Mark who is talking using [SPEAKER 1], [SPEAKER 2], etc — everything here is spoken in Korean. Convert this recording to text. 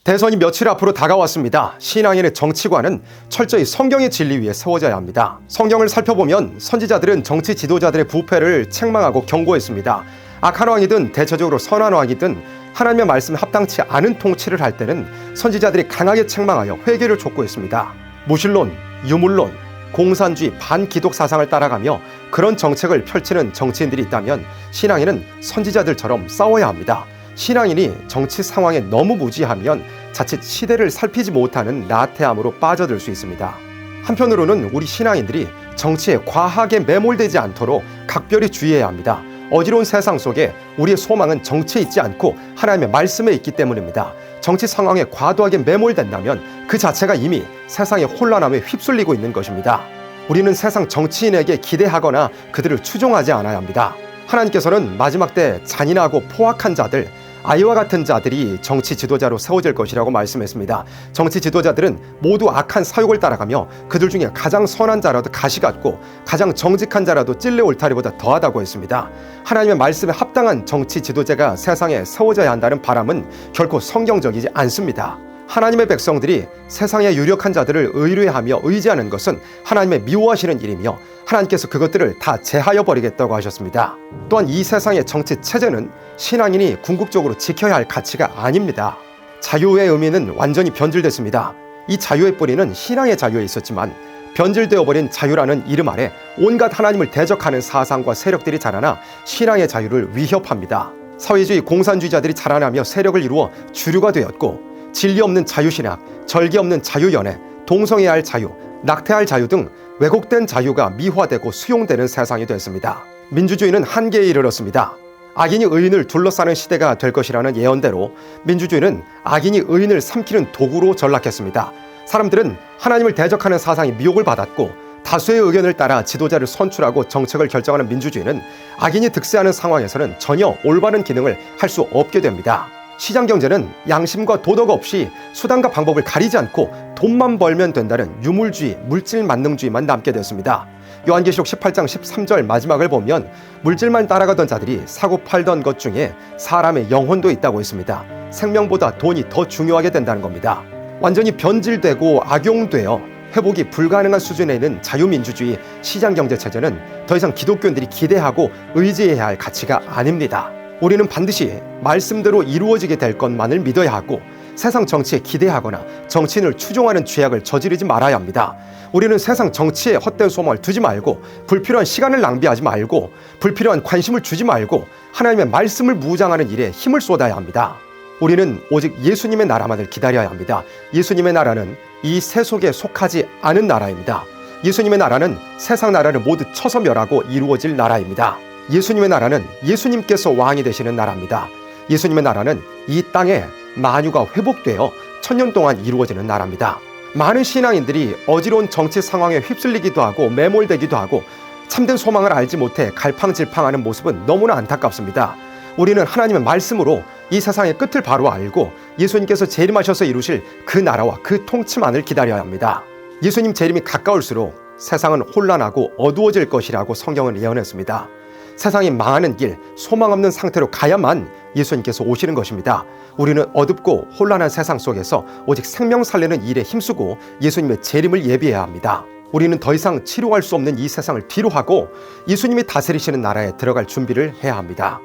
[SPEAKER 1] 대선이 며칠 앞으로 다가왔습니다. 신앙인의 정치관은 철저히 성경의 진리 위에 세워져야 합니다. 성경을 살펴보면 선지자들은 정치 지도자들의 부패를 책망하고 경고했습니다. 악한 왕이든 대체적으로 선한 왕이든 하나님의 말씀에 합당치 않은 통치를 할 때는 선지자들이 강하게 책망하여 회개를 촉구했습니다. 무신론, 유물론, 공산주의, 반기독 사상을 따라가며 그런 정책을 펼치는 정치인들이 있다면 신앙인은 선지자들처럼 싸워야 합니다. 신앙인이 정치 상황에 너무 무지하면 자칫 시대를 살피지 못하는 나태함으로 빠져들 수 있습니다. 한편으로는 우리 신앙인들이 정치에 과하게 매몰되지 않도록 각별히 주의해야 합니다. 어지러운 세상 속에 우리의 소망은 정치에 있지 않고 하나님의 말씀에 있기 때문입니다. 정치 상황에 과도하게 매몰된다면 그 자체가 이미 세상의 혼란함에 휩쓸리고 있는 것입니다. 우리는 세상 정치인에게 기대하거나 그들을 추종하지 않아야 합니다. 하나님께서는 마지막 때 잔인하고 포악한 자들, 아이와 같은 자들이 정치 지도자로 세워질 것이라고 말씀했습니다. 정치 지도자들은 모두 악한 사욕을 따라가며 그들 중에 가장 선한 자라도 가시 같고 가장 정직한 자라도 찔레 울타리보다 더하다고 했습니다. 하나님의 말씀에 합당한 정치 지도자가 세상에 세워져야 한다는 바람은 결코 성경적이지 않습니다. 하나님의 백성들이 세상의 유력한 자들을 의뢰하며 의지하는 것은 하나님의 미워하시는 일이며 하나님께서 그것들을 다 제하여 버리겠다고 하셨습니다. 또한 이 세상의 정치 체제는 신앙인이 궁극적으로 지켜야 할 가치가 아닙니다. 자유의 의미는 완전히 변질됐습니다. 이 자유의 뿌리는 신앙의 자유에 있었지만 변질되어 버린 자유라는 이름 아래 온갖 하나님을 대적하는 사상과 세력들이 자라나 신앙의 자유를 위협합니다. 사회주의 공산주의자들이 자라나며 세력을 이루어 주류가 되었고 진리 없는 자유신학, 절개 없는 자유연애, 동성애해야 할 자유, 낙태할 자유 등 왜곡된 자유가 미화되고 수용되는 세상이 됐습니다. 민주주의는 한계에 이르렀습니다. 악인이 의인을 둘러싸는 시대가 될 것이라는 예언대로 민주주의는 악인이 의인을 삼키는 도구로 전락했습니다. 사람들은 하나님을 대적하는 사상에 미혹을 받았고 다수의 의견을 따라 지도자를 선출하고 정책을 결정하는 민주주의는 악인이 득세하는 상황에서는 전혀 올바른 기능을 할 수 없게 됩니다. 시장경제는 양심과 도덕 없이 수단과 방법을 가리지 않고 돈만 벌면 된다는 유물주의, 물질 만능주의만 남게 됐습니다. 요한계시록 18장 13절 마지막을 보면 물질만 따라가던 자들이 사고 팔던 것 중에 사람의 영혼도 있다고 했습니다. 생명보다 돈이 더 중요하게 된다는 겁니다. 완전히 변질되고 악용되어 회복이 불가능한 수준에 있는 자유민주주의 시장경제 체제는 더 이상 기독교인들이 기대하고 의지해야 할 가치가 아닙니다. 우리는 반드시 말씀대로 이루어지게 될 것만을 믿어야 하고 세상 정치에 기대하거나 정치인을 추종하는 죄악을 저지르지 말아야 합니다. 우리는 세상 정치에 헛된 소망을 두지 말고 불필요한 시간을 낭비하지 말고 불필요한 관심을 주지 말고 하나님의 말씀을 무장하는 일에 힘을 쏟아야 합니다. 우리는 오직 예수님의 나라만을 기다려야 합니다. 예수님의 나라는 이 세속에 속하지 않은 나라입니다. 예수님의 나라는 세상 나라를 모두 쳐서 멸하고 이루어질 나라입니다. 예수님의 나라는 예수님께서 왕이 되시는 나라입니다. 예수님의 나라는 이 땅에 만유가 회복되어 천년 동안 이루어지는 나라입니다. 많은 신앙인들이 어지러운 정치 상황에 휩쓸리기도 하고 매몰되기도 하고 참된 소망을 알지 못해 갈팡질팡하는 모습은 너무나 안타깝습니다. 우리는 하나님의 말씀으로 이 세상의 끝을 바로 알고 예수님께서 재림하셔서 이루실 그 나라와 그 통치만을 기다려야 합니다. 예수님 재림이 가까울수록 세상은 혼란하고 어두워질 것이라고 성경은 예언했습니다. 세상이 망하는 길, 소망 없는 상태로 가야만 예수님께서 오시는 것입니다. 우리는 어둡고 혼란한 세상 속에서 오직 생명 살리는 일에 힘쓰고 예수님의 재림을 예비해야 합니다. 우리는 더 이상 치료할 수 없는 이 세상을 뒤로하고 예수님이 다스리시는 나라에 들어갈 준비를 해야 합니다.